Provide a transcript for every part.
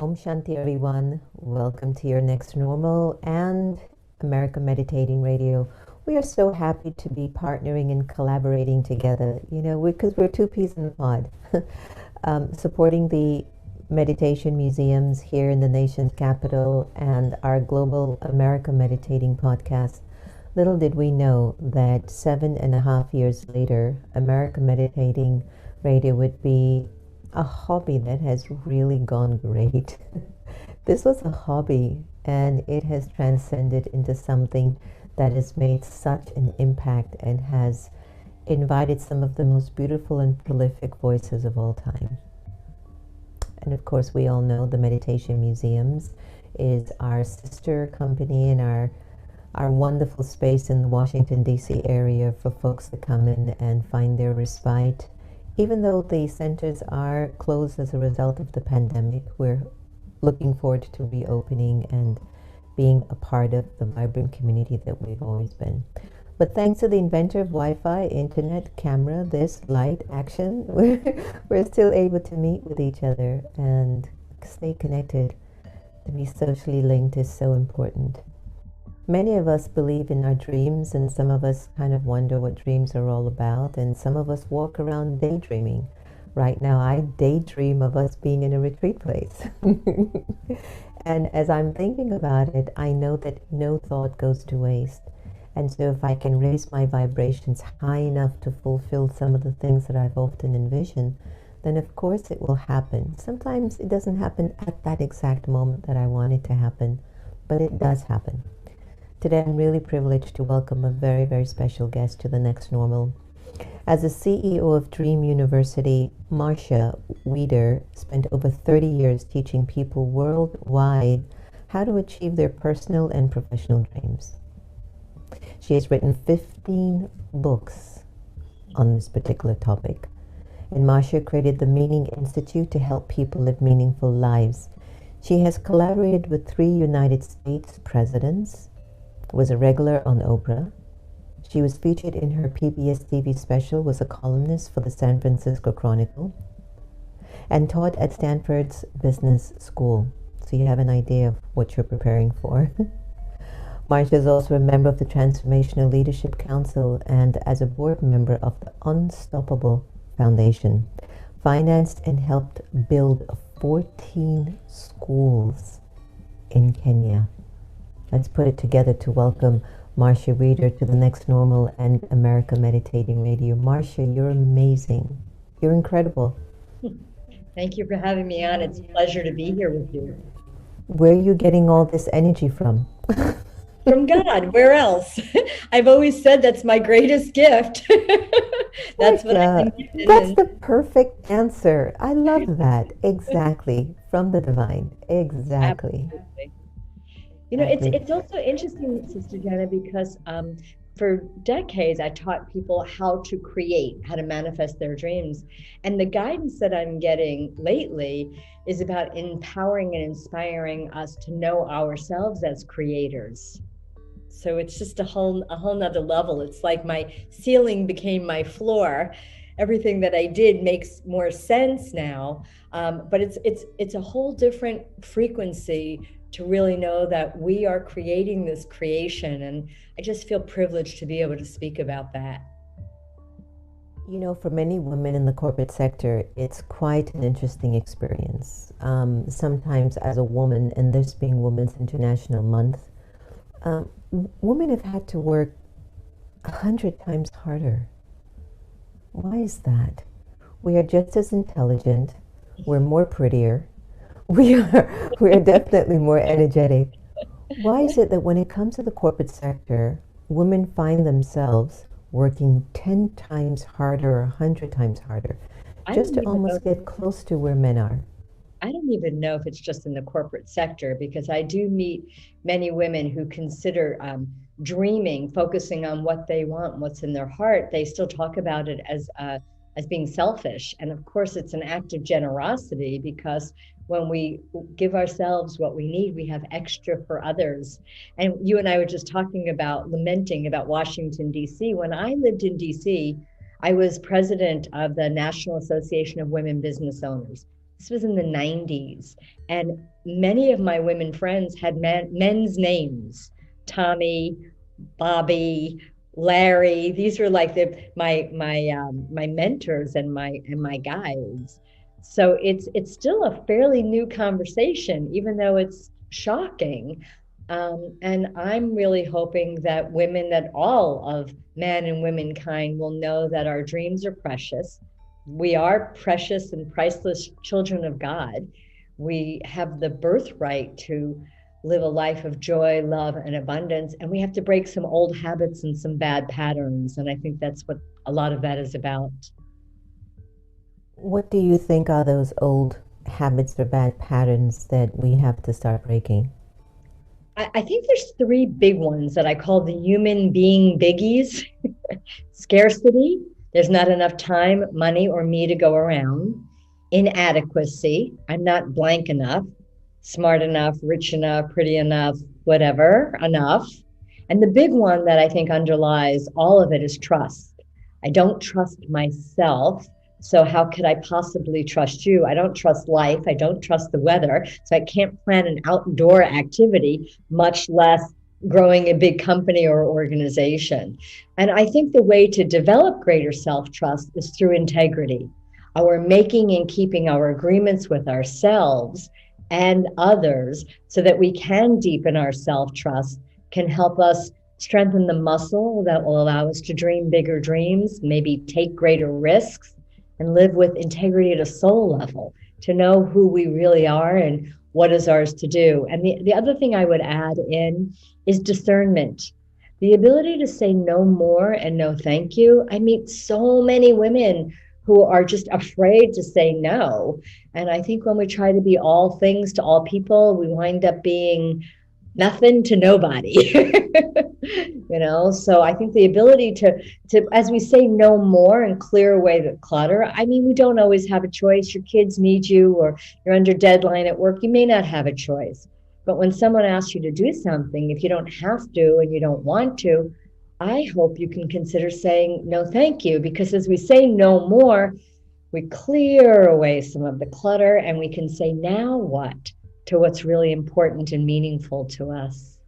Om Shanti, everyone. Welcome to your next normal and America Meditating Radio. We are so happy to be partnering and collaborating together, because we're two peas in a pod, supporting the meditation museums here in the nation's capital and our global America Meditating podcast. Little did we know that 7.5 years later, America Meditating Radio would be a hobby that has really gone great. This was a hobby and it has transcended into something that has made such an impact and has invited some of the most beautiful and prolific voices of all time. And of course, we all know the Meditation Museums is our sister company and our wonderful space in the Washington, D.C. area for folks to come in and find their respite. Even though the centers are closed as a result of the pandemic, we're looking forward to reopening and being a part of the vibrant community that we've always been. But thanks to the inventor of Wi-Fi, internet, camera, this, light, action, we're still able to meet with each other and stay connected. To be socially linked is so important. Many of us believe in our dreams, and some of us kind of wonder what dreams are all about, and some of us walk around daydreaming. Right now, I daydream of us being in a retreat place. And as I'm thinking about it, I know that no thought goes to waste. And so if I can raise my vibrations high enough to fulfill some of the things that I've often envisioned, then of course it will happen. Sometimes it doesn't happen at that exact moment that I want it to happen, but it does happen. Today, I'm really privileged to welcome a very, very special guest to the Next Normal. As the CEO of Dream University, Marcia Wieder spent over 30 years teaching people worldwide how to achieve their personal and professional dreams. She has written 15 books on this particular topic. And Marcia created the Meaning Institute to help people live meaningful lives. She has collaborated with 3 United States presidents, was a regular on Oprah. She was featured in her PBS-TV special, was a columnist for the San Francisco Chronicle, and taught at Stanford's business school. So you have an idea of what you're preparing for. Marcia is also a member of the Transformational Leadership Council and as a board member of the Unstoppable Foundation, financed and helped build 14 schools in Kenya. Let's put it together to welcome Marcia Wieder to the Next Normal and America Meditating Radio. Marcia, you're amazing. You're incredible. Thank you for having me on. It's a pleasure to be here with you. Where are you getting all this energy from? From God. Where else? I've always said that's my greatest gift. That's what I've been given. That's the perfect answer. I love that. Exactly. From the divine. Exactly. Absolutely. It's also interesting, Sister Jenna, because for decades I taught people how to create, how to manifest their dreams. And the guidance that I'm getting lately is about empowering and inspiring us to know ourselves as creators. So it's just a whole nother level. It's like my ceiling became my floor. Everything that I did makes more sense now. But it's a whole different frequency to really know that we are creating this creation. And I just feel privileged to be able to speak about that. For many women in the corporate sector, it's quite an interesting experience. Sometimes as a woman, and this being Women's International Month, women have had to work 100 times harder. Why is that? We are just as intelligent, we're more prettier, we are definitely more energetic. Why is it that when it comes to the corporate sector, women find themselves working 10 times harder or 100 times harder just to almost get close to where men are? I don't even know if it's just in the corporate sector, because I do meet many women who consider dreaming, focusing on what they want, what's in their heart. They still talk about it as being selfish. And of course, it's an act of generosity, because when we give ourselves what we need, we have extra for others. And you and I were just talking about lamenting about Washington, D.C. When I lived in D.C., I was president of the National Association of Women Business Owners. This was in the 90s. And many of my women friends had men's names, Tommy, Bobby, Larry. These were like my mentors and my guides. So it's still a fairly new conversation, even though it's shocking. And I'm really hoping that women, that all of man and womankind will know that our dreams are precious. We are precious and priceless children of God. We have the birthright to live a life of joy, love, and abundance. And we have to break some old habits and some bad patterns. And I think that's what a lot of that is about. What do you think are those old habits or bad patterns that we have to start breaking? I think there's three big ones that I call the human being biggies. Scarcity. There's not enough time, money, or me to go around. Inadequacy. I'm not blank enough, smart enough, rich enough, pretty enough, whatever, enough. And the big one that I think underlies all of it is trust. I don't trust myself. So how could I possibly trust you? I don't trust life. I don't trust the weather. So I can't plan an outdoor activity, much less growing a big company or organization. And I think the way to develop greater self-trust is through integrity. Our making and keeping our agreements with ourselves and others so that we can deepen our self-trust can help us strengthen the muscle that will allow us to dream bigger dreams, maybe take greater risks, and live with integrity at a soul level, to know who we really are and what is ours to do. And the other thing I would add in is discernment. The ability to say no more and no thank you. I meet so many women who are just afraid to say no. And I think when we try to be all things to all people, we wind up being nothing to nobody. So I think the ability to as we say no more and clear away the clutter. I mean, we don't always have a choice. Your kids need you, or you're under deadline at work, you may not have a choice. But when someone asks you to do something, if you don't have to and you don't want to, I hope you can consider saying no thank you, because as we say no more, we clear away some of the clutter and we can say now what to what's really important and meaningful to us.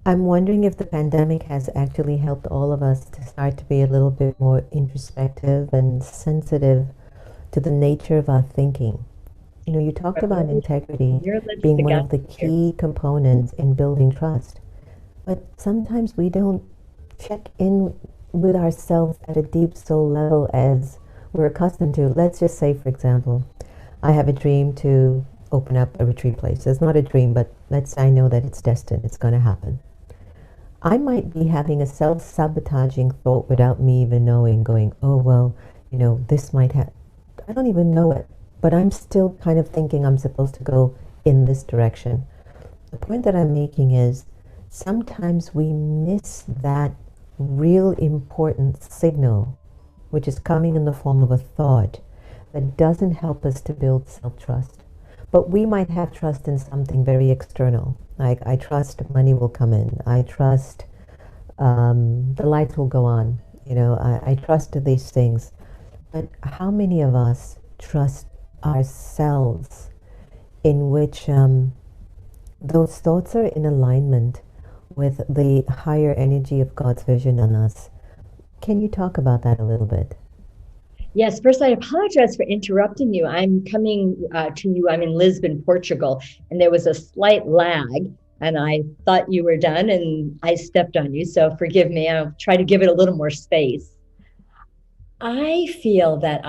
I'm wondering if the pandemic has actually helped all of us to start to be a little bit more introspective and sensitive to the nature of our thinking. You talked about integrity being one of the key components in building trust. But sometimes we don't check in with ourselves at a deep soul level as we're accustomed to. Let's just say, for example, I have a dream to open up a retreat place. It's not a dream, but let's say I know that it's destined. It's going to happen. I might be having a self-sabotaging thought without me even knowing, going, oh, well, this might have, I don't even know it, but I'm still kind of thinking I'm supposed to go in this direction. The point that I'm making is sometimes we miss that real important signal, which is coming in the form of a thought that doesn't help us to build self-trust. But we might have trust in something very external, like I trust money will come in. I trust the lights will go on. I trust these things. But how many of us trust ourselves, in which those thoughts are in alignment with the higher energy of God's vision on us? Can you talk about that a little bit? Yes, first I apologize for interrupting you. I'm coming to you. I'm in Lisbon, Portugal, and there was a slight lag, and I thought you were done, and I stepped on you. So forgive me. I'll try to give it a little more space. I feel that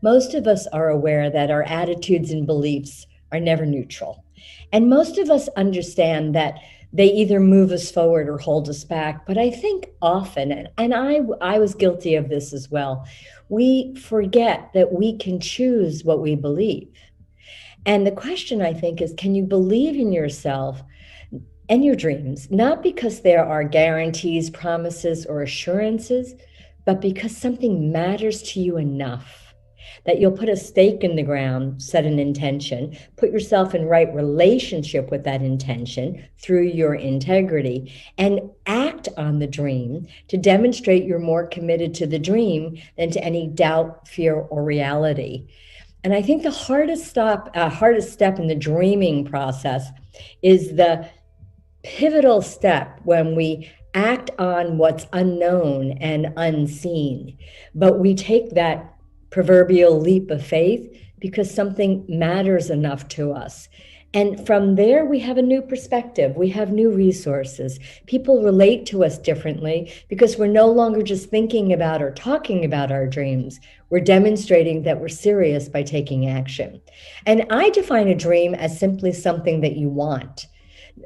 most of us are aware that our attitudes and beliefs are never neutral, and most of us understand that they either move us forward or hold us back. But I think often, and I was guilty of this as well, we forget that we can choose what we believe. And the question, I think, is, can you believe in yourself and your dreams, not because there are guarantees, promises, or assurances, but because something matters to you enough that you'll put a stake in the ground, set an intention, put yourself in right relationship with that intention through your integrity, and act on the dream to demonstrate you're more committed to the dream than to any doubt, fear, or reality. And I think the hardest step in the dreaming process is the pivotal step when we act on what's unknown and unseen. But we take that proverbial leap of faith because something matters enough to us. And from there, we have a new perspective. We have new resources. People relate to us differently because we're no longer just thinking about or talking about our dreams. We're demonstrating that we're serious by taking action. And I define a dream as simply something that you want.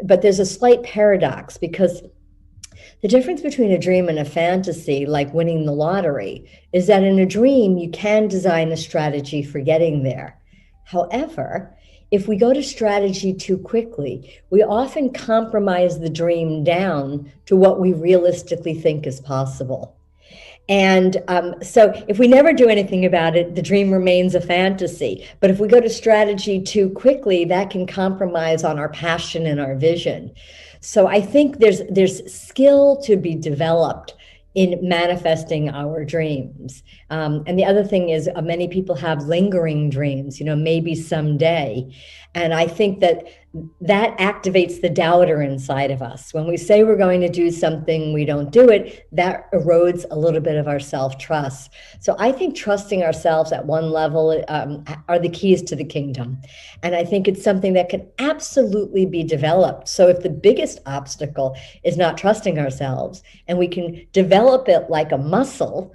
But there's a slight paradox because the difference between a dream and a fantasy, like winning the lottery, is that in a dream, you can design a strategy for getting there. However, if we go to strategy too quickly, we often compromise the dream down to what we realistically think is possible. And so if we never do anything about it, the dream remains a fantasy. But if we go to strategy too quickly, that can compromise on our passion and our vision. So I think there's skill to be developed in manifesting our dreams. And the other thing is many people have lingering dreams, maybe someday. And I think that activates the doubter inside of us. When we say we're going to do something, we don't do it, that erodes a little bit of our self-trust. So I think trusting ourselves at one level are the keys to the kingdom. And I think it's something that can absolutely be developed. So if the biggest obstacle is not trusting ourselves and we can develop it like a muscle,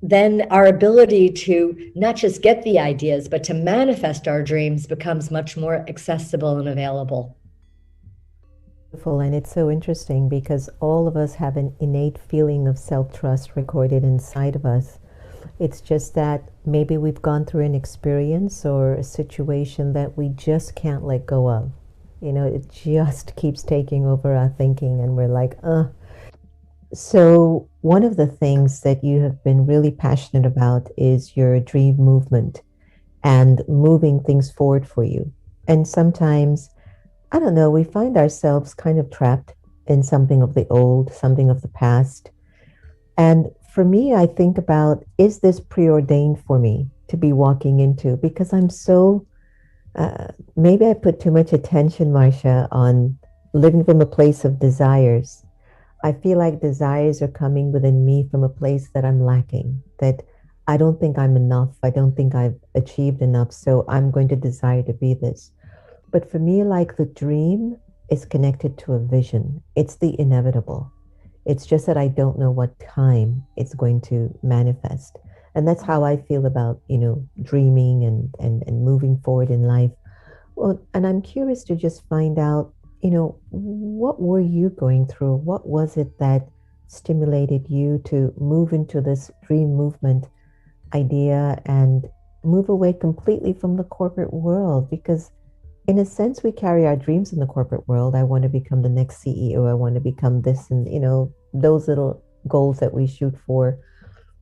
then our ability to not just get the ideas, but to manifest our dreams becomes much more accessible and available. Beautiful, and it's so interesting because all of us have an innate feeling of self-trust recorded inside of us. It's just that maybe we've gone through an experience or a situation that we just can't let go of. It just keeps taking over our thinking and we're like, So one of the things that you have been really passionate about is your dream movement and moving things forward for you. And sometimes, I don't know, we find ourselves kind of trapped in something of the old, something of the past. And for me, I think about, is this preordained for me to be walking into? Because I'm so, maybe I put too much attention, Marcia, on living from a place of desires. I feel like desires are coming within me from a place that I'm lacking, that I don't think I'm enough. I don't think I've achieved enough. So I'm going to desire to be this. But for me, like the dream is connected to a vision. It's the inevitable. It's just that I don't know what time it's going to manifest. And that's how I feel about, dreaming and moving forward in life. Well, and I'm curious to just find out, what were you going through? What was it that stimulated you to move into this dream movement idea and move away completely from the corporate world? Because in a sense, we carry our dreams in the corporate world. I want to become the next CEO. I want to become this and, those little goals that we shoot for.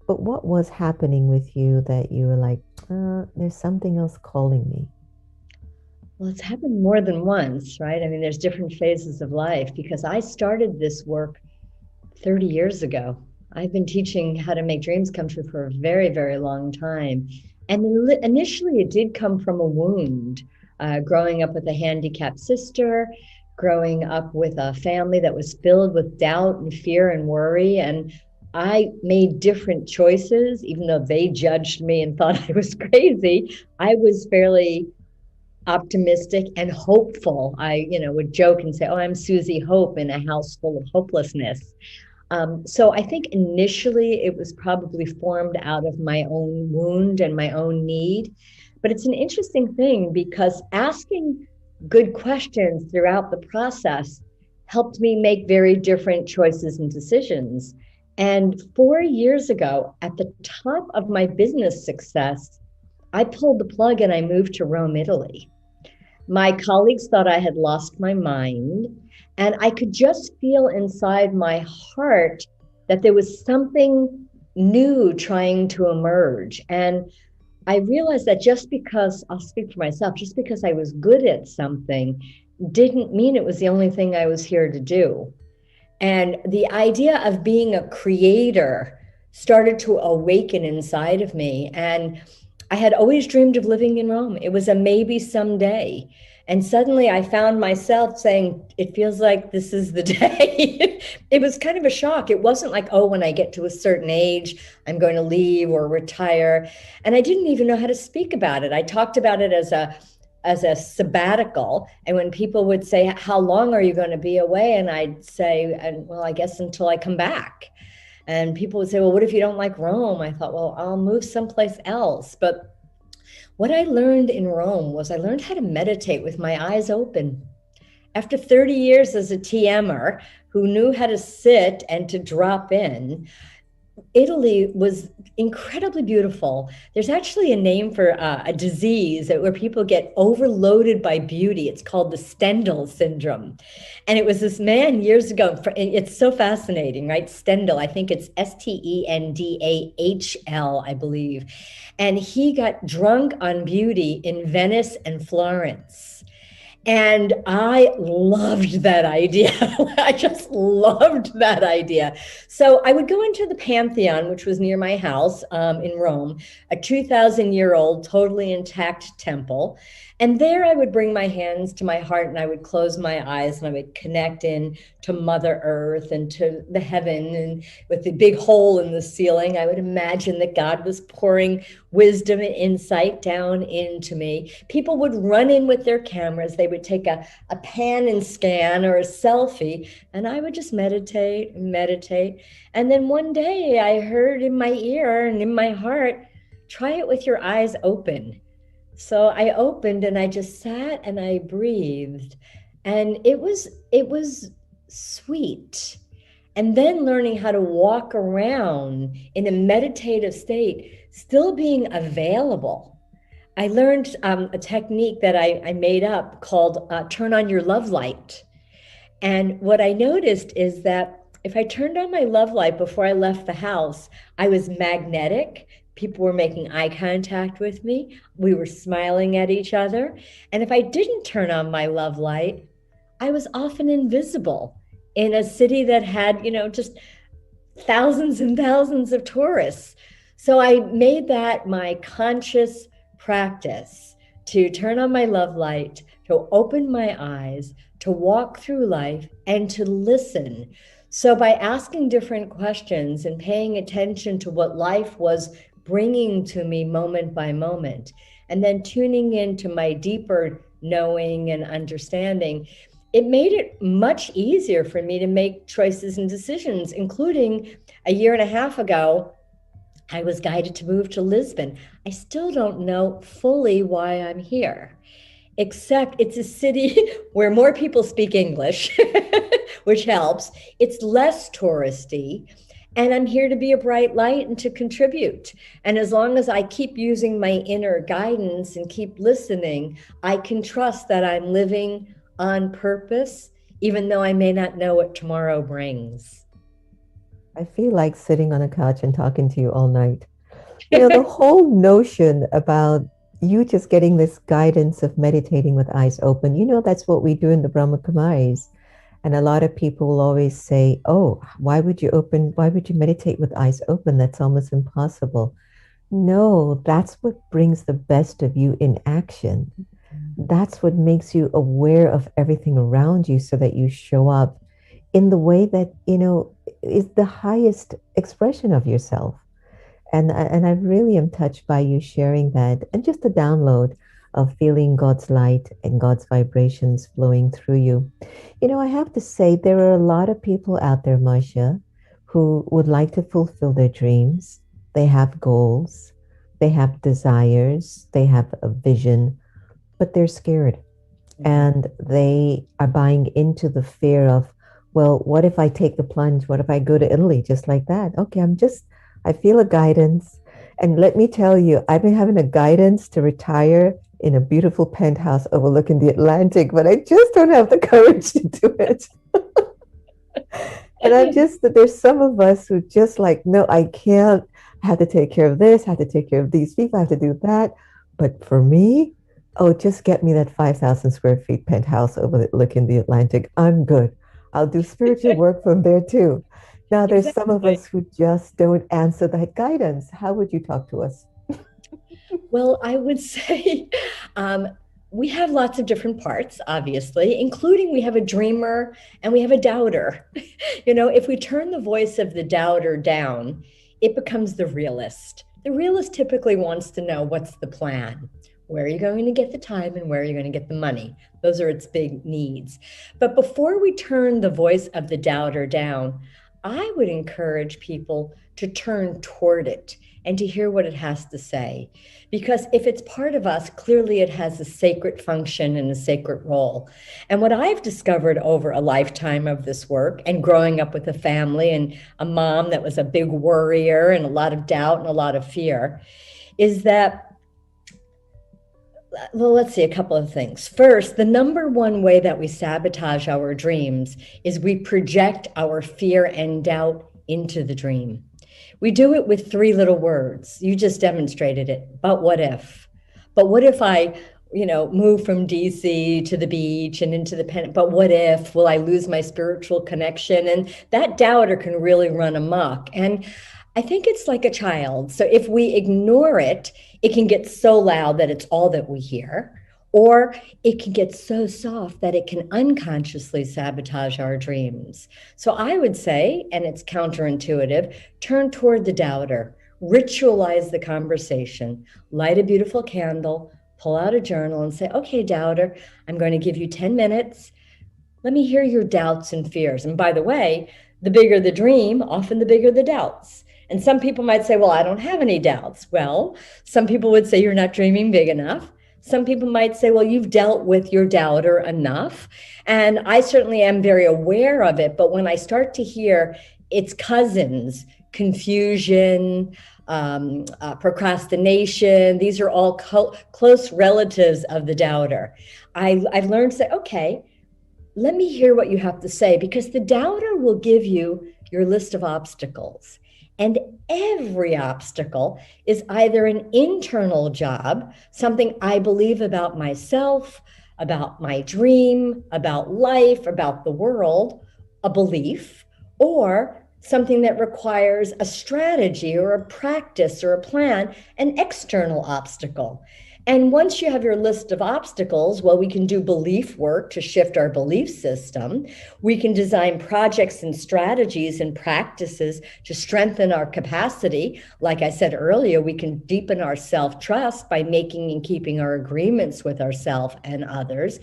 But what was happening with you that you were like, there's something else calling me? Well, it's happened more than once, right? I mean, there's different phases of life because I started this work 30 years ago. I've been teaching how to make dreams come true for a very, very long time. And initially it did come from a wound, growing up with a handicapped sister, growing up with a family that was filled with doubt and fear and worry. And I made different choices, even though they judged me and thought I was crazy. I was fairly optimistic and hopeful. I, would joke and say, "Oh, I'm Susie Hope in a house full of hopelessness." So I think initially it was probably formed out of my own wound and my own need. But it's an interesting thing because asking good questions throughout the process helped me make very different choices and decisions. And 4 years ago, at the top of my business success, I pulled the plug and I moved to Rome, Italy. My colleagues thought I had lost my mind, and I could just feel inside my heart that there was something new trying to emerge. And I realized that just because, I'll speak for myself, just because I was good at something didn't mean it was the only thing I was here to do. And the idea of being a creator started to awaken inside of me. And I had always dreamed of living in Rome. It was a maybe someday. And suddenly I found myself saying, it feels like this is the day. It was kind of a shock. It wasn't like, oh, when I get to a certain age, I'm going to leave or retire. And I didn't even know how to speak about it. I talked about it as a sabbatical. And when people would say, how long are you going to be away? And I'd say, well, I guess until I come back. And people would say, well, what if you don't like Rome? I thought, well, I'll move someplace else. But what I learned in Rome was I learned how to meditate with my eyes open. After 30 years as a TMer who knew how to sit and to drop in, Italy was incredibly beautiful. There's actually a name for a disease where people get overloaded by beauty. It's called the Stendhal syndrome. And it was this man years ago. It's so fascinating, right? Stendhal, I think it's Stendal, I believe. And he got drunk on beauty in Venice and Florence. And I loved that idea. I just loved that idea. So I would go into the Pantheon, which was near my house in Rome, a 2,000-year-old, totally intact temple. And there I would bring my hands to my heart and I would close my eyes and I would connect in to Mother Earth and to the heaven. And with the big hole in the ceiling, I would imagine that God was pouring wisdom and insight down into me. People would run in with their cameras. They would take a pan and scan or a selfie, and I would just meditate and meditate. And then one day I heard in my ear and in my heart, try it with your eyes open. So I opened and I just sat and I breathed, and it was sweet. And then learning how to walk around in a meditative state, still being available. I learned a technique that I made up called turn on your love light. And what I noticed is that if I turned on my love light before I left the house, I was magnetic. People were making eye contact with me. We were smiling at each other. And if I didn't turn on my love light, I was often invisible in a city that had, just thousands and thousands of tourists. So I made that my conscious practice to turn on my love light, to open my eyes, to walk through life and to listen. So by asking different questions and paying attention to what life was bringing to me moment by moment, and then tuning into my deeper knowing and understanding, it made it much easier for me to make choices and decisions, including a year and a half ago, I was guided to move to Lisbon. I still don't know fully why I'm here, except it's a city where more people speak English, which helps. It's less touristy. And I'm here to be a bright light and to contribute. And as long as I keep using my inner guidance and keep listening, I can trust that I'm living on purpose, even though I may not know what tomorrow brings. I feel like sitting on a couch and talking to you all night. The whole notion about you just getting this guidance of meditating with eyes open, that's what we do in the Brahma Kumaris. And a lot of people will always say, oh, why would you meditate with eyes open? That's almost impossible. No, that's what brings the best of you in action. That's what makes you aware of everything around you so that you show up in the way that, is the highest expression of yourself. And I really am touched by you sharing that, and just the download of feeling God's light and God's vibrations flowing through you. I have to say, there are a lot of people out there, Marcia, who would like to fulfill their dreams. They have goals, they have desires, they have a vision, but they're scared. And they are buying into the fear of, well, what if I take the plunge? What if I go to Italy just like that? Okay, I feel a guidance. And let me tell you, I've been having a guidance to retire in a beautiful penthouse overlooking the Atlantic, but I just don't have the courage to do it. And there's some of us who just like, no, I can't. I have to take care of this, I have to take care of these people, I have to do that. But for me, just get me that 5,000 square feet penthouse overlooking the Atlantic. I'm good. I'll do spiritual work from there too. Now, there's some of us who just don't answer that guidance. How would you talk to us? Well, I would say we have lots of different parts, obviously, including we have a dreamer and we have a doubter. If we turn the voice of the doubter down, it becomes the realist. The realist typically wants to know what's the plan. Where are you going to get the time and where are you going to get the money? Those are its big needs. But before we turn the voice of the doubter down, I would encourage people to turn toward it and to hear what it has to say. Because if it's part of us, clearly it has a sacred function and a sacred role. And what I've discovered over a lifetime of this work and growing up with a family and a mom that was a big worrier and a lot of doubt and a lot of fear is that, well, let's see, a couple of things. First, the number one way that we sabotage our dreams is we project our fear and doubt into the dream. We do it with 3 little words. You just demonstrated it. But what if? But what if I, move from DC to the beach and into the pen? But what if? Will I lose my spiritual connection? And that doubter can really run amok. And I think it's like a child. So if we ignore it, it can get so loud that it's all that we hear. Or it can get so soft that it can unconsciously sabotage our dreams. So I would say, and it's counterintuitive, turn toward the doubter, ritualize the conversation, light a beautiful candle, pull out a journal and say, okay, doubter, I'm going to give you 10 minutes. Let me hear your doubts and fears. And by the way, the bigger the dream, often the bigger the doubts. And some people might say, well, I don't have any doubts. Well, some people would say you're not dreaming big enough. Some people might say, well, you've dealt with your doubter enough. And I certainly am very aware of it. But when I start to hear its cousins, confusion, procrastination, these are all close relatives of the doubter. I've learned to say, okay, let me hear what you have to say, because the doubter will give you your list of obstacles. And every obstacle is either an internal job, something I believe about myself, about my dream, about life, about the world, a belief, or something that requires a strategy or a practice or a plan, an external obstacle. And once you have your list of obstacles, well, we can do belief work to shift our belief system. We can design projects and strategies and practices to strengthen our capacity. Like I said earlier, we can deepen our self-trust by making and keeping our agreements with ourselves and others.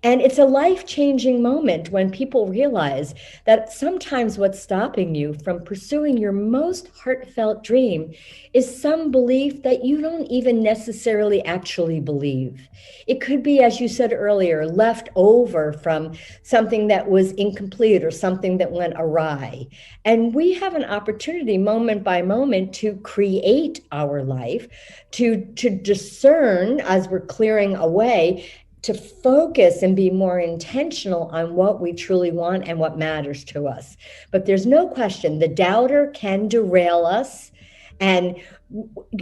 And it's a life-changing moment when people realize that sometimes what's stopping you from pursuing your most heartfelt dream is some belief that you don't even necessarily actually believe. It could be, as you said earlier, left over from something that was incomplete or something that went awry. And we have an opportunity moment by moment to create our life, to discern as we're clearing away, to focus and be more intentional on what we truly want and what matters to us. But there's no question, the doubter can derail us, and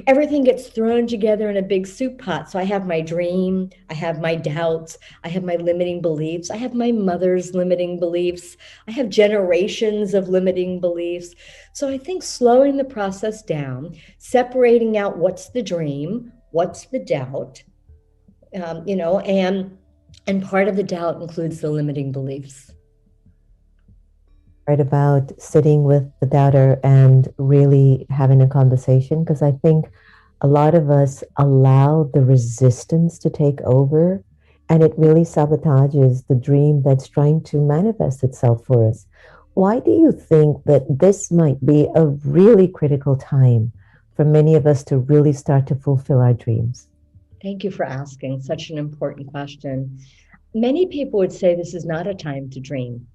everything gets thrown together in a big soup pot. So I have my dream, I have my doubts, I have my limiting beliefs, I have my mother's limiting beliefs, I have generations of limiting beliefs. So I think slowing the process down, separating out what's the dream, what's the doubt, and part of the doubt includes the limiting beliefs. Right, about sitting with the doubter and really having a conversation, because I think a lot of us allow the resistance to take over, and it really sabotages the dream that's trying to manifest itself for us. Why do you think that this might be a really critical time for many of us to really start to fulfill our dreams? Thank you for asking such an important question. Many people would say this is not a time to dream.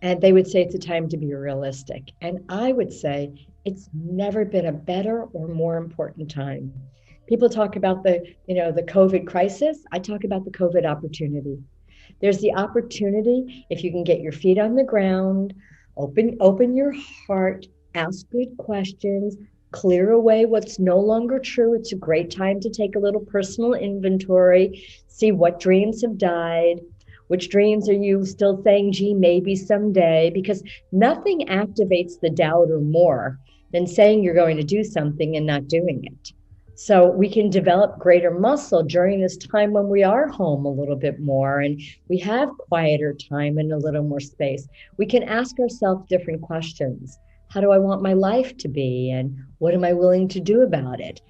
And they would say it's a time to be realistic. And I would say it's never been a better or more important time. People talk about the COVID crisis. I talk about the COVID opportunity. There's the opportunity, if you can get your feet on the ground, open your heart, ask good questions, clear away what's no longer true. It's a great time to take a little personal inventory, see what dreams have died. Which dreams are you still saying, gee, maybe someday? Because nothing activates the doubter more than saying you're going to do something and not doing it. So we can develop greater muscle during this time when we are home a little bit more and we have quieter time and a little more space. We can ask ourselves different questions. How do I want my life to be? And what am I willing to do about it?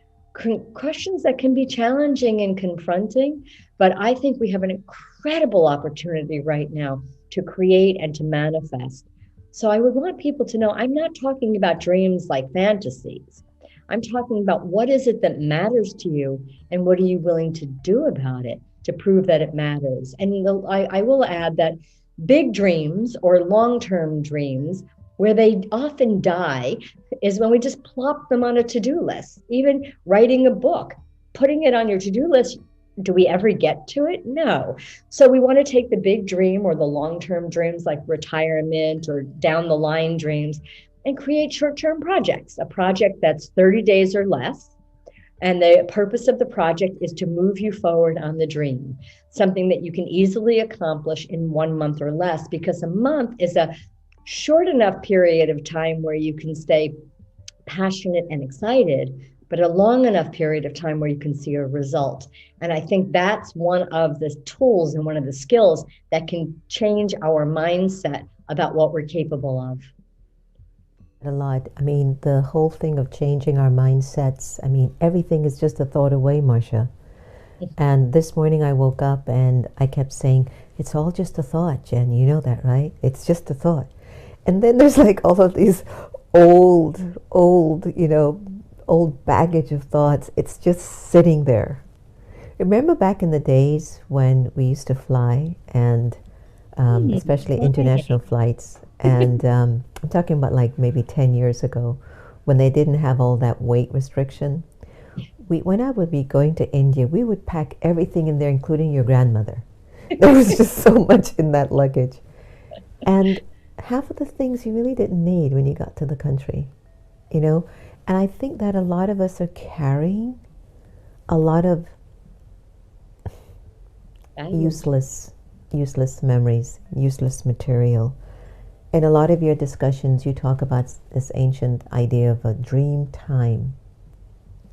Questions that can be challenging and confronting, but I think we have an incredible opportunity right now to create and to manifest. So I would want people to know I'm not talking about dreams like fantasies. I'm talking about what is it that matters to you and what are you willing to do about it to prove that it matters. And I will add that big dreams or long-term dreams, where they often die, is when we just plop them on a to-do list. Even writing a book, putting it on your to-do list, do we ever get to it? No. So we want to take the big dream or the long-term dreams like retirement or down the line dreams and create short-term projects, a project that's 30 days or less. And the purpose of the project is to move you forward on the dream, something that you can easily accomplish in 1 month or less, because a month is a short enough period of time where you can stay passionate and excited, but a long enough period of time where you can see a result. And I think that's one of the tools and one of the skills that can change our mindset about what we're capable of. A lot. I mean, the whole thing of changing our mindsets, I mean, everything is just a thought away, Marcia. And this morning I woke up and I kept saying, it's all just a thought, Jen. You know that, right? It's just a thought. And then there's like all of these old, old baggage of thoughts. It's just sitting there. Remember back in the days when we used to fly and especially international flights, and I'm talking about like maybe 10 years ago when they didn't have all that weight restriction. When I would be going to India, we would pack everything in there, including your grandmother. There was just so much in that luggage. And half of the things you really didn't need when you got to the country, And I think that a lot of us are carrying a lot of useless memories, useless material. In a lot of your discussions, you talk about this ancient idea of a dream time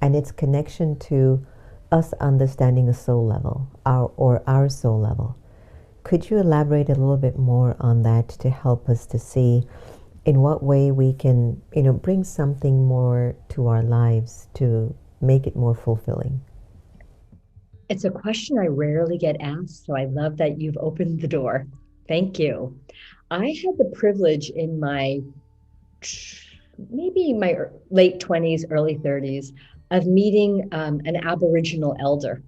and its connection to us understanding a soul level, our soul level. Could you elaborate a little bit more on that to help us to see in what way we can, bring something more to our lives to make it more fulfilling? It's a question I rarely get asked, so I love that you've opened the door. Thank you. I had the privilege in maybe my late 20s, early 30s, of meeting an Aboriginal elder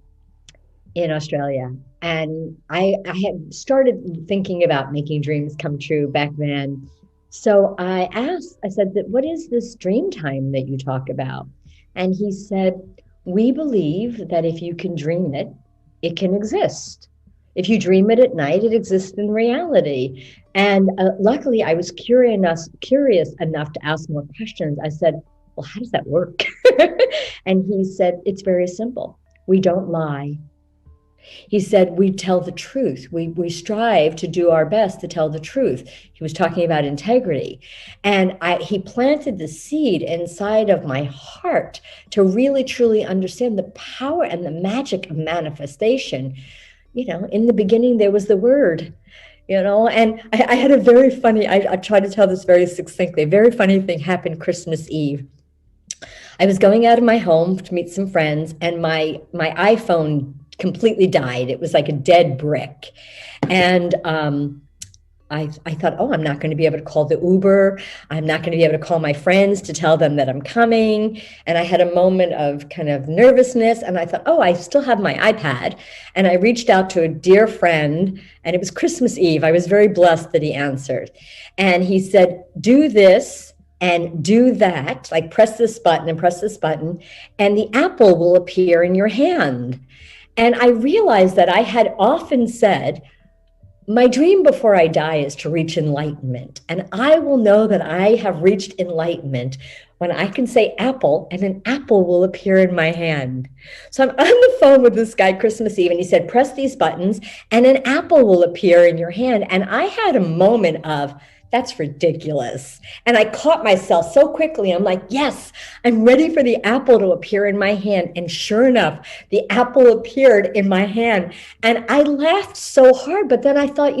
in Australia. And I had started thinking about making dreams come true back then. So I said, what is this dream time that you talk about? And he said, we believe that if you can dream it, it can exist. If you dream it at night, it exists in reality. And luckily, I was curious enough to ask more questions. I said, well, how does that work? And he said, it's very simple. We don't lie. He said, we tell the truth. We strive to do our best to tell the truth. He was talking about integrity. And he planted the seed inside of my heart to really, truly understand the power and the magic of manifestation. In the beginning, there was the word, and I had a very funny, I try to tell this very succinctly, a very funny thing happened Christmas Eve. I was going out of my home to meet some friends, and my iPhone completely died. It was like a dead brick. And I thought, I'm not going to be able to call the Uber. I'm not going to be able to call my friends to tell them that I'm coming. And I had a moment of kind of nervousness. And I thought, I still have my iPad. And I reached out to a dear friend, and it was Christmas Eve. I was very blessed that he answered. And he said, do this and do that, like press this button and press this button, and the apple will appear in your hand. And I realized that I had often said, my dream before I die is to reach enlightenment. And I will know that I have reached enlightenment when I can say apple and an apple will appear in my hand. So I'm on the phone with this guy Christmas Eve, and he said, press these buttons and an apple will appear in your hand. And I had a moment of, That's ridiculous. And I caught myself so quickly. I'm like, yes, I'm ready for the apple to appear in my hand. And sure enough, the apple appeared in my hand. And I laughed so hard. But then I thought,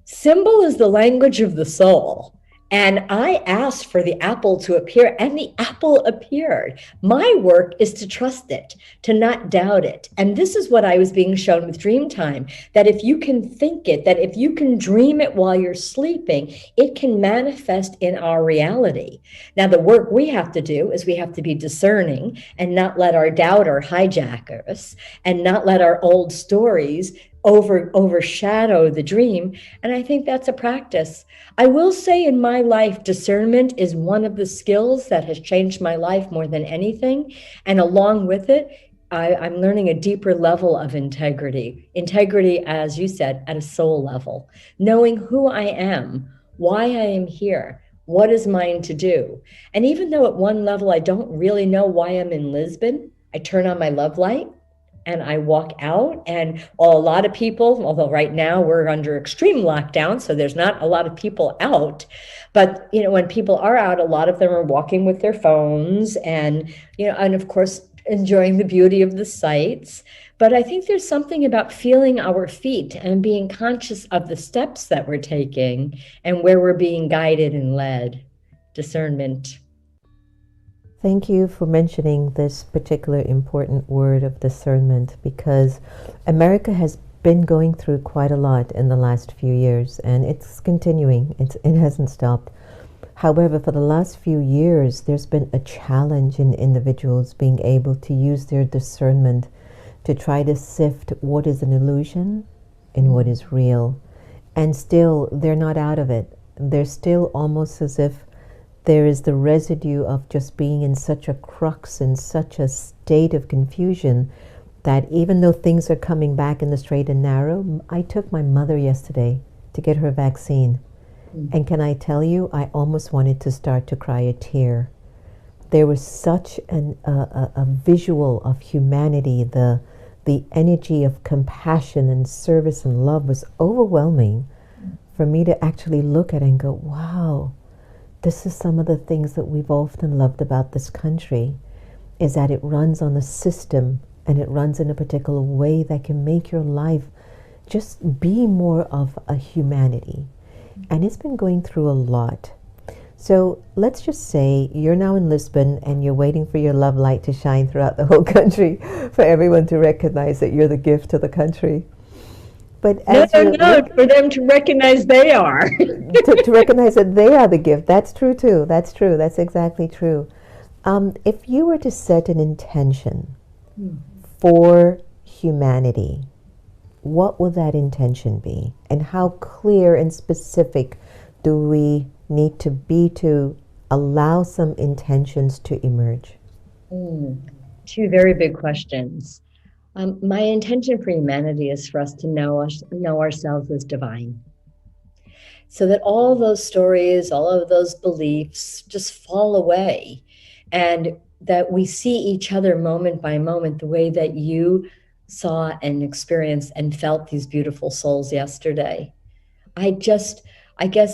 symbol is the language of the soul. And I asked for the apple to appear, and the apple appeared. My work is to trust it, to not doubt it. And this is what I was being shown with Dreamtime, that if you can think it, that if you can dream it while you're sleeping, it can manifest in our reality. Now, the work we have to do is we have to be discerning and not let our doubter hijack us and not let our old stories overshadow the dream. And I think that's a practice. I will say in my life, discernment is one of the skills that has changed my life more than anything. And along with it, I'm learning a deeper level of integrity. Integrity, as you said, at a soul level, knowing who I am, why I am here, what is mine to do. And even though at one level, I don't really know why I'm in Lisbon, I turn on my love light and I walk out, and a lot of people, although right now we're under extreme lockdown, so there's not a lot of people out, but when people are out, a lot of them are walking with their phones and of course enjoying the beauty of the sights. But I think there's something about feeling our feet and being conscious of the steps that we're taking and where we're being guided and led. Discernment. Thank you for mentioning this particular important word of discernment, because America has been going through quite a lot in the last few years, and it's continuing. It hasn't stopped. However, for the last few years, there's been a challenge in individuals being able to use their discernment to try to sift what is an illusion and what is real. And still, they're not out of it. They're still almost as if there is the residue of just being in such a crux, in such a state of confusion, that even though things are coming back in the straight and narrow, I took my mother yesterday to get her vaccine. And can I tell you, I almost wanted to start to cry a tear. There was such a visual of humanity. The energy of compassion and service and love was overwhelming for me to actually look at it and go, wow, this is some of the things that we've often loved about this country, is that it runs on a system and it runs in a particular way that can make your life just be more of a humanity. And it's been going through a lot. So let's just say you're now in Lisbon and you're waiting for your love light to shine throughout the whole country, for everyone to recognize that you're the gift to the country. But for them to recognize they are. to recognize that they are the gift. That's true too. That's true. That's exactly true. If you were to set an intention for humanity, what will that intention be? And how clear and specific do we need to be to allow some intentions to emerge? Two very big questions. My intention for humanity is for us to know ourselves as divine, so that all those stories, all of those beliefs just fall away, and that we see each other moment by moment the way that you saw and experienced and felt these beautiful souls yesterday. I guess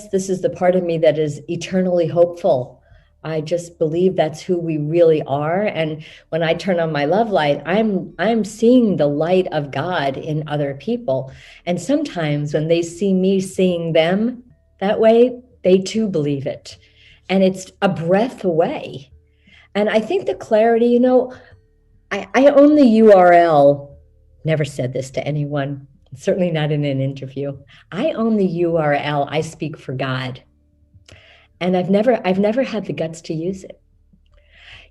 this is the part of me that is eternally hopeful. I just believe that's who we really are. And when I turn on my love light, I'm seeing the light of God in other people. And sometimes when they see me seeing them that way, they too believe it. And it's a breath away. And I think the clarity, I own the URL. Never said this to anyone, certainly not in an interview. I own the URL, I speak for God. And I've never had the guts to use it.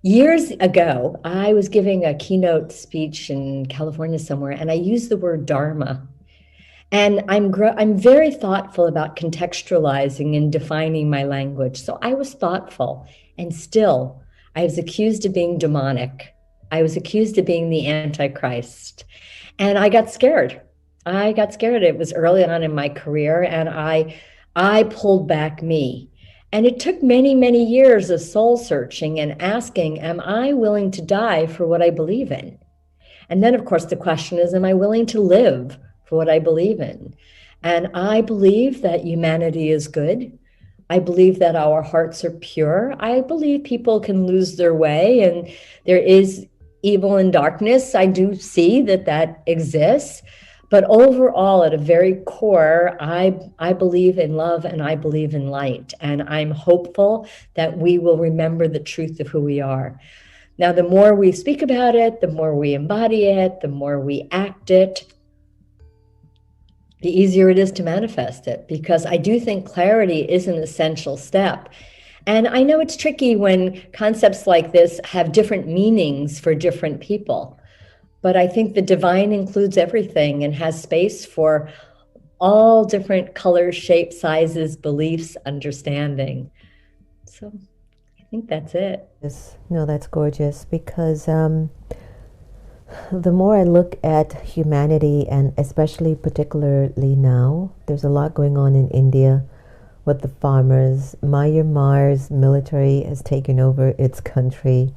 Years ago, I was giving a keynote speech in California somewhere, and I used the word Dharma. And I'm very thoughtful about contextualizing and defining my language. So I was thoughtful, and still, I was accused of being demonic. I was accused of being the Antichrist. And I got scared. It was early on in my career, and I pulled back me. And it took many, many years of soul searching and asking, am I willing to die for what I believe in? And then, of course, the question is, am I willing to live for what I believe in? And I believe that humanity is good. I believe that our hearts are pure. I believe people can lose their way and there is evil and darkness. I do see that that exists. But overall, at a very core, I believe in love and I believe in light. And I'm hopeful that we will remember the truth of who we are. Now, the more we speak about it, the more we embody it, the more we act it, the easier it is to manifest it, because I do think clarity is an essential step. And I know it's tricky when concepts like this have different meanings for different people. But I think the divine includes everything and has space for all different colors, shapes, sizes, beliefs, understanding. So I think that's it. Yes, no, that's gorgeous, because the more I look at humanity, and especially particularly now, there's a lot going on in India with the farmers. Myanmar's military has taken over its country.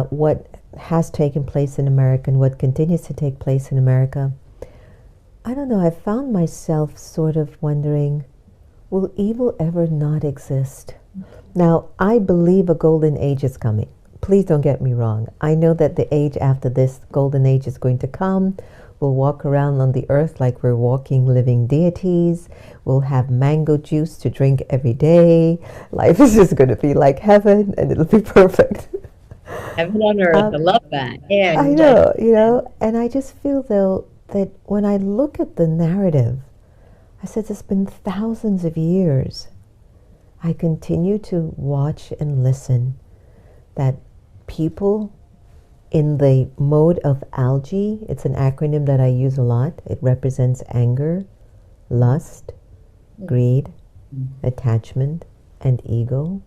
What has taken place in America and what continues to take place in America, I don't know, I found myself sort of wondering, will evil ever not exist? Now, I believe a golden age is coming. Please don't get me wrong. I know that the age after this golden age is going to come. We'll walk around on the earth like we're walking living deities. We'll have mango juice to drink every day. Life is just going to be like heaven and it'll be perfect. Heaven on earth, I love that. And I know, and I just feel though that when I look at the narrative, I said it's been thousands of years. I continue to watch and listen that people in the mode of algae, it's an acronym that I use a lot. It represents anger, lust, greed, attachment, and ego.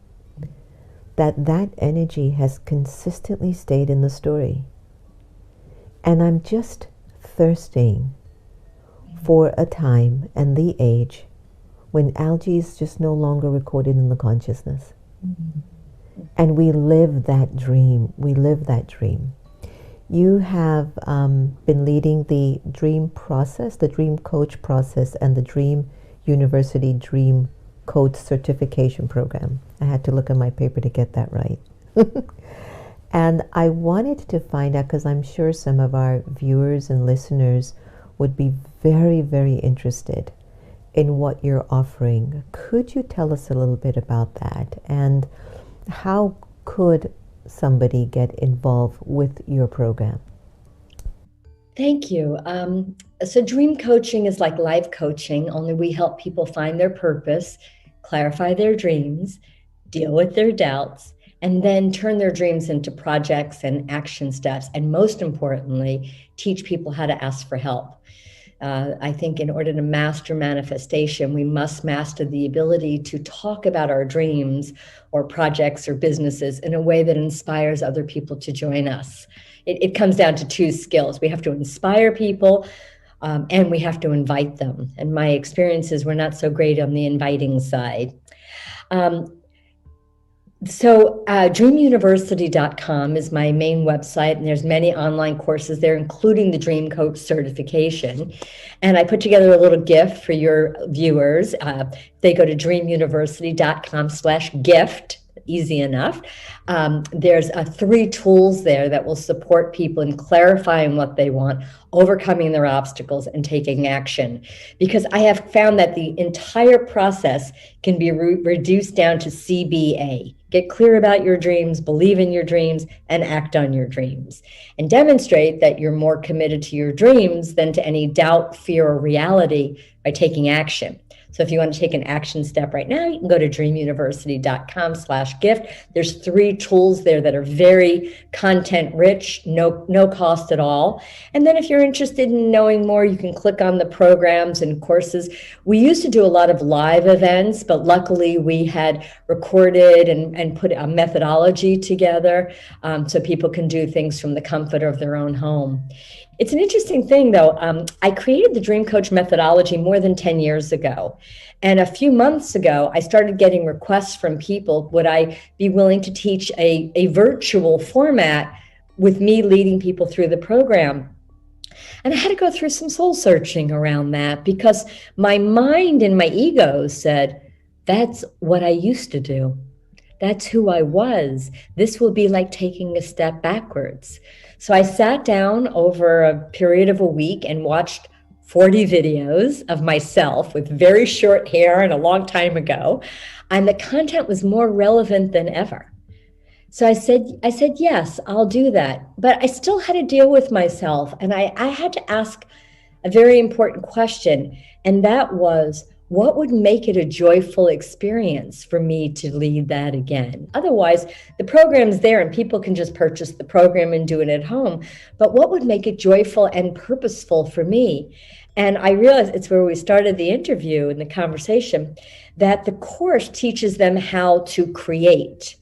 That energy has consistently stayed in the story. And I'm just thirsting for a time and the age when algae is just no longer recorded in the consciousness. And we live that dream. We live that dream. You have been leading the dream process, the dream coach process, and the Dream University Dream Coach certification program. I had to look at my paper to get that right. And I wanted to find out, because I'm sure some of our viewers and listeners would be very, very interested in what you're offering. Could you tell us a little bit about that? And how could somebody get involved with your program? Thank you. So dream coaching is like life coaching, only we help people find their purpose, clarify their dreams, deal with their doubts, and then turn their dreams into projects and action steps. And most importantly, teach people how to ask for help. I think in order to master manifestation, we must master the ability to talk about our dreams or projects or businesses in a way that inspires other people to join us. It comes down to two skills. We have to inspire people and we have to invite them. And my experiences were not so great on the inviting side. So dreamuniversity.com is my main website, and there's many online courses there, including the Dream Coach certification. And I put together a little gift for your viewers. They go to dreamuniversity.com/gift. Easy enough. There's 3 tools there that will support people in clarifying what they want, overcoming their obstacles, and taking action. Because I have found that the entire process can be reduced down to CBA. Get clear about your dreams, believe in your dreams, and act on your dreams. And demonstrate that you're more committed to your dreams than to any doubt, fear, or reality by taking action. So if you want to take an action step right now, you can go to dreamuniversity.com/gift. There's 3 tools there that are very content rich, no cost at all. And then if you're interested in knowing more, you can click on the programs and courses. We used to do a lot of live events, but luckily we had recorded and put a methodology together so people can do things from the comfort of their own home. It's an interesting thing, though. I created the Dream Coach methodology more than 10 years ago. And a few months ago, I started getting requests from people, would I be willing to teach a virtual format with me leading people through the program? And I had to go through some soul searching around that, because my mind and my ego said, that's what I used to do. That's who I was. This will be like taking a step backwards. So I sat down over a period of a week and watched 40 videos of myself with very short hair and a long time ago. And the content was more relevant than ever. So I said, yes, I'll do that. But I still had to deal with myself. And I had to ask a very important question. And that was, what would make it a joyful experience for me to lead that again? Otherwise, the program's there and people can just purchase the program and do it at home. But what would make it joyful and purposeful for me? And I realized, it's where we started the interview and the conversation, that the course teaches them how to create.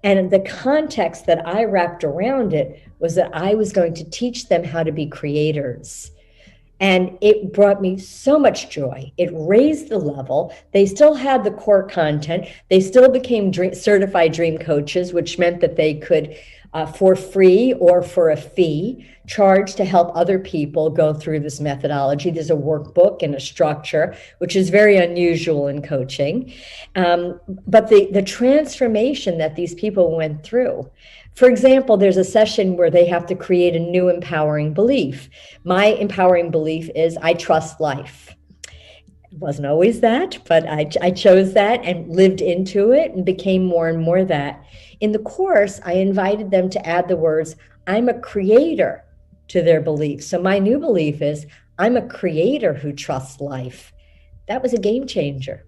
And the context that I wrapped around it was that I was going to teach them how to be creators. And it brought me so much joy. It raised the level. They still had the core content. They still became certified dream coaches, which meant that they could, for free or for a fee, charge to help other people go through this methodology. There's a workbook and a structure, which is very unusual in coaching. But the transformation that these people went through. For example, there's a session where they have to create a new empowering belief. My empowering belief is, I trust life. It wasn't always that, but I chose that and lived into it and became more and more that. In the course, I invited them to add the words, I'm a creator, to their belief. So my new belief is, I'm a creator who trusts life. That was a game changer.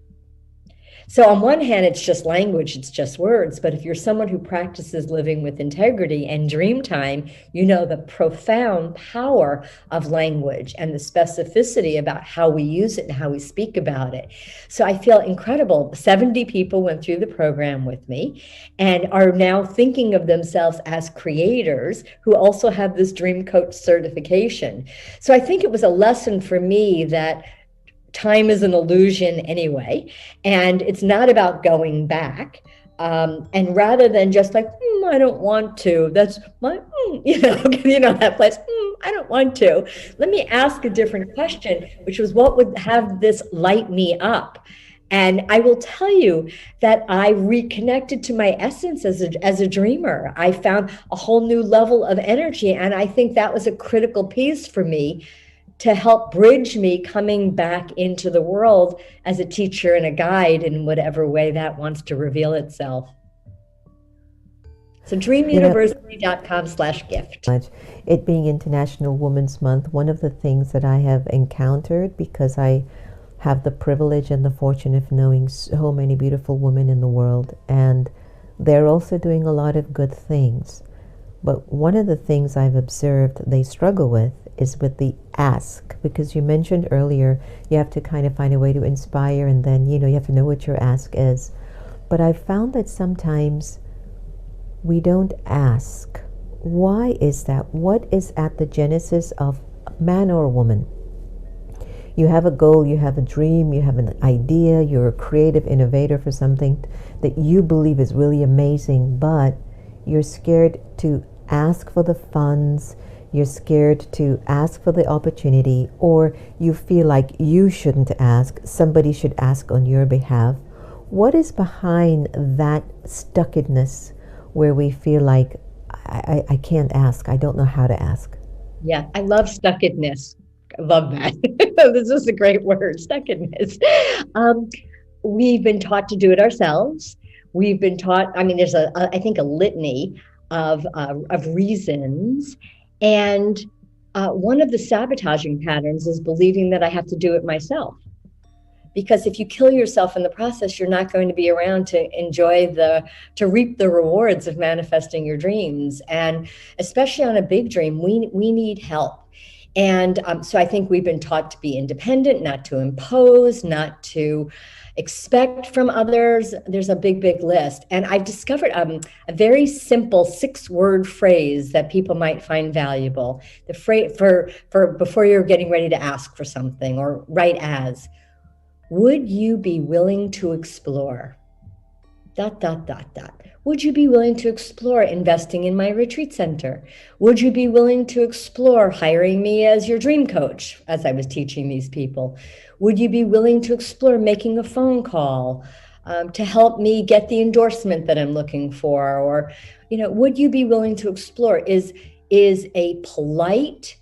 So on one hand, it's just language, it's just words. But if you're someone who practices living with integrity and dream time, you know the profound power of language and the specificity about how we use it and how we speak about it. So I feel incredible. 70 people went through the program with me and are now thinking of themselves as creators who also have this dream coach certification. So I think it was a lesson for me that time is an illusion anyway, and it's not about going back. And rather than just like, I don't want to, that's my, that place, I don't want to. Let me ask a different question, which was, what would have this light me up? And I will tell you that I reconnected to my essence as a dreamer. I found a whole new level of energy. And I think that was a critical piece for me to help bridge me coming back into the world as a teacher and a guide in whatever way that wants to reveal itself. So dreamuniversity.com/gift. It being International Women's Month, one of the things that I have encountered, because I have the privilege and the fortune of knowing so many beautiful women in the world, and they're also doing a lot of good things. But one of the things I've observed they struggle with is with the ask, because you mentioned earlier you have to kind of find a way to inspire, and then you have to know what your ask is. But I've found that sometimes we don't ask. Why is that? What is at the genesis of man or woman? You have a goal, you have a dream, you have an idea, you're a creative innovator for something that you believe is really amazing, but you're scared to ask for the funds, you're scared to ask for the opportunity, or you feel like you shouldn't ask, somebody should ask on your behalf. What is behind that stuckedness where we feel like, I can't ask, I don't know how to ask? Yeah, I love stuckedness. I love that. This is a great word, stuckedness. We've been taught to do it ourselves. We've been taught, there's I think a litany of reasons. And one of the sabotaging patterns is believing that I have to do it myself. Because if you kill yourself in the process, you're not going to be around to to reap the rewards of manifesting your dreams. And especially on a big dream, we need help. And so I think we've been taught to be independent, not to impose, not to expect from others. There's a big, big list. And I've discovered a very simple 6-word phrase that people might find valuable. The phrase for before you're getting ready to ask for something, or right as, would you be willing to explore? dot, dot, dot, dot. Would you be willing to explore investing in my retreat center? Would you be willing to explore hiring me as your dream coach, as I was teaching these people? Would you be willing to explore making a phone call to help me get the endorsement that I'm looking for? Or, would you be willing to explore is a polite,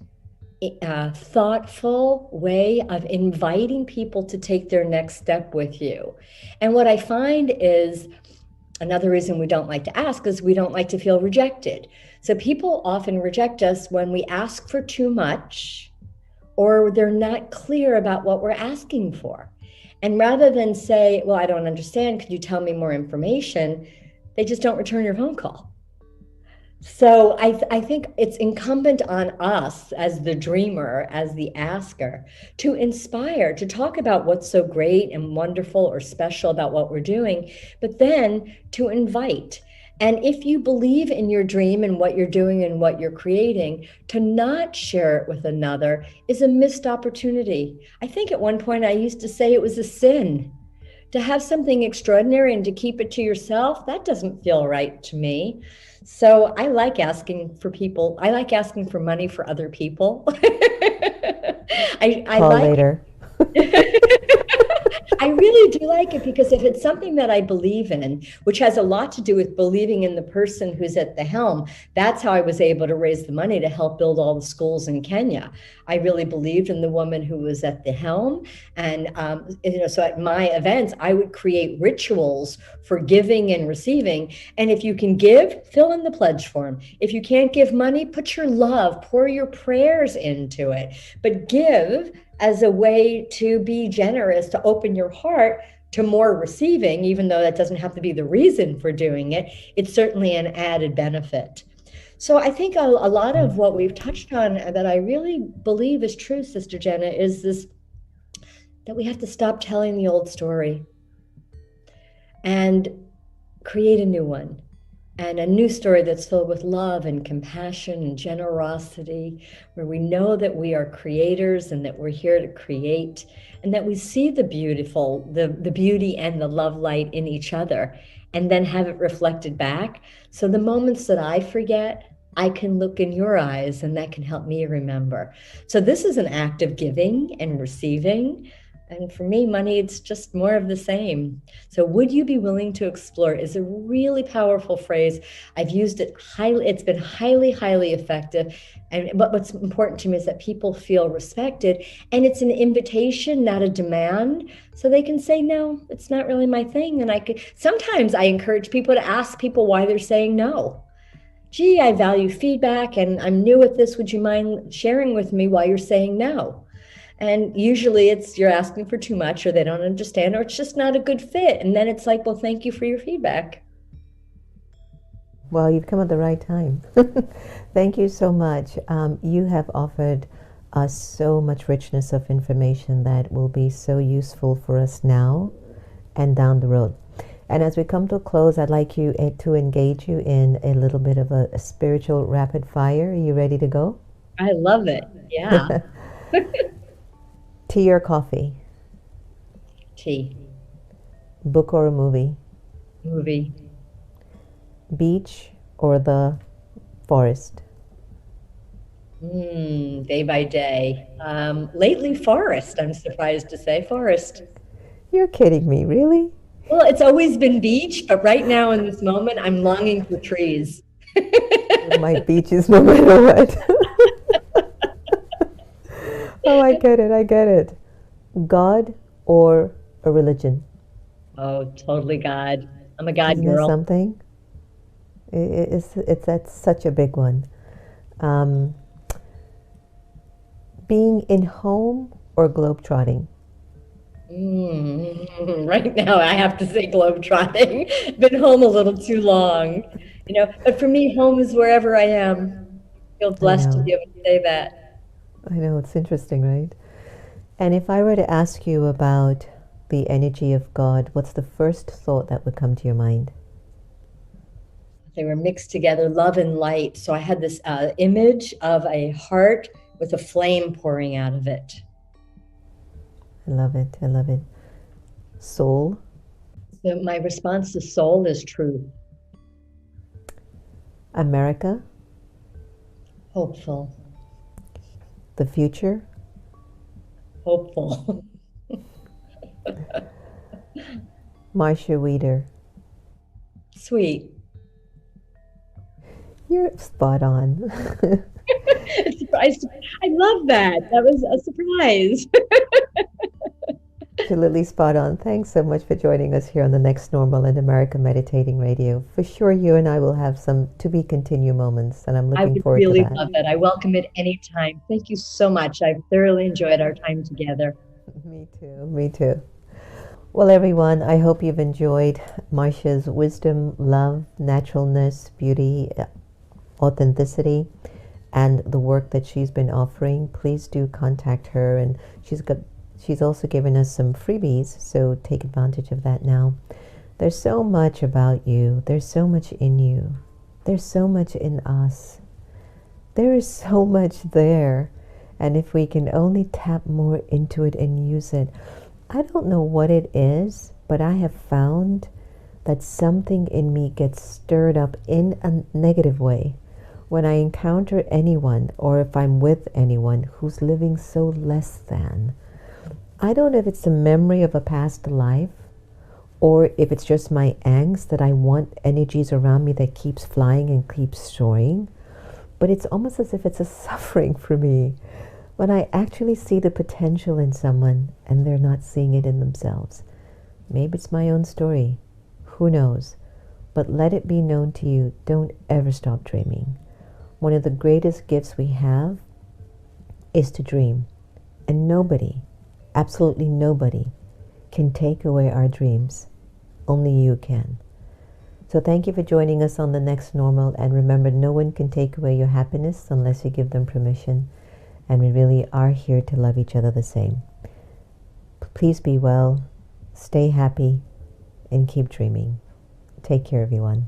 thoughtful way of inviting people to take their next step with you. And what I find is, another reason we don't like to ask is we don't like to feel rejected. So people often reject us when we ask for too much, or they're not clear about what we're asking for. And rather than say, well, I don't understand, could you tell me more information? They just don't return your phone call. So I think it's incumbent on us as the dreamer, as the asker, to inspire, to talk about what's so great and wonderful or special about what we're doing, but then to invite. And if you believe in your dream and what you're doing and what you're creating, to not share it with another is a missed opportunity. I think at one point I used to say it was a sin. To have something extraordinary and to keep it to yourself, that doesn't feel right to me. So I like asking for people. I like asking for money for other people. I Call like later. I really do like it, because if it's something that I believe in, which has a lot to do with believing in the person who's at the helm, that's how I was able to raise the money to help build all the schools in Kenya. I really believed in the woman who was at the helm. And, so at my events, I would create rituals for giving and receiving. And if you can give, fill in the pledge form. If you can't give money, put your love, pour your prayers into it, but give as a way to be generous, to open your heart to more receiving, even though that doesn't have to be the reason for doing it. It's certainly an added benefit. So I think a lot of what we've touched on that I really believe is true, Sister Jenna, is this, that we have to stop telling the old story and create a new one. And a new story that's filled with love and compassion and generosity, where we know that we are creators and that we're here to create, and that we see the beautiful, the beauty and the love light in each other, and then have it reflected back. So the moments that I forget, I can look in your eyes, and that can help me remember. So this is an act of giving and receiving. And for me, money, it's just more of the same. So would you be willing to explore is a really powerful phrase. I've used it highly. It's been highly, highly effective. But what's important to me is that people feel respected. And it's an invitation, not a demand. So they can say, no, it's not really my thing. And sometimes I encourage people to ask people why they're saying no. Gee, I value feedback and I'm new at this. Would you mind sharing with me why you're saying no? And usually it's you're asking for too much, or they don't understand, or it's just not a good fit. And then it's like, well, thank you for your feedback. Well, you've come at the right time. Thank you so much. You have offered us so much richness of information that will be so useful for us now and down the road. And as we come to a close, I'd like you to engage you in a little bit of a spiritual rapid fire. Are you ready to go? I love it. Yeah. Tea or coffee? Tea. Book or a movie? Movie. Beach or the forest? Day by day. Lately, forest. I'm surprised to say forest. You're kidding me, really? Well, it's always been beach, but right now in this moment, I'm longing for trees. My beaches no matter what. Oh, I get it. God or a religion? Oh, totally God. I'm a God Isn't girl. That something? That's such a big one. Being in home or globetrotting? Right now, I have to say globetrotting. Been home a little too long, But for me, home is wherever I am. I feel blessed to be able to say that. I know, it's interesting, right? And if I were to ask you about the energy of God, what's the first thought that would come to your mind? They were mixed together, love and light. So I had this image of a heart with a flame pouring out of it. I love it. Soul? My response to soul is truth. America? Hopeful. The future? Hopeful. Marcia Wieder? Sweet. You're spot on. I love that. That was a surprise. Absolutely spot on. Thanks so much for joining us here on The Next Normal and America Meditating Radio. For sure, you and I will have some to be continue moments, and I'm looking forward to that. I would really love it. I welcome it anytime. Thank you so much. I've thoroughly enjoyed our time together. Me too. Me too. Well, everyone, I hope you've enjoyed Marcia's wisdom, love, naturalness, beauty, authenticity, and the work that she's been offering. Please do contact her, and she's also given us some freebies, so take advantage of that now. There's so much about you. There's so much in you. There's so much in us. There is so much there. And if we can only tap more into it and use it, I don't know what it is, but I have found that something in me gets stirred up in a negative way when I encounter anyone, or if I'm with anyone who's living so less than. I don't know if it's a memory of a past life, or if it's just my angst that I want energies around me that keeps flying and keeps soaring. But it's almost as if it's a suffering for me when I actually see the potential in someone and they're not seeing it in themselves. Maybe it's my own story. Who knows? But let it be known to you, don't ever stop dreaming. One of the greatest gifts we have is to dream. And nobody, absolutely nobody, can take away our dreams. Only you can. So thank you for joining us on The Next Normal. And remember, no one can take away your happiness unless you give them permission. And we really are here to love each other the same. Please be well, stay happy, and keep dreaming. Take care, everyone.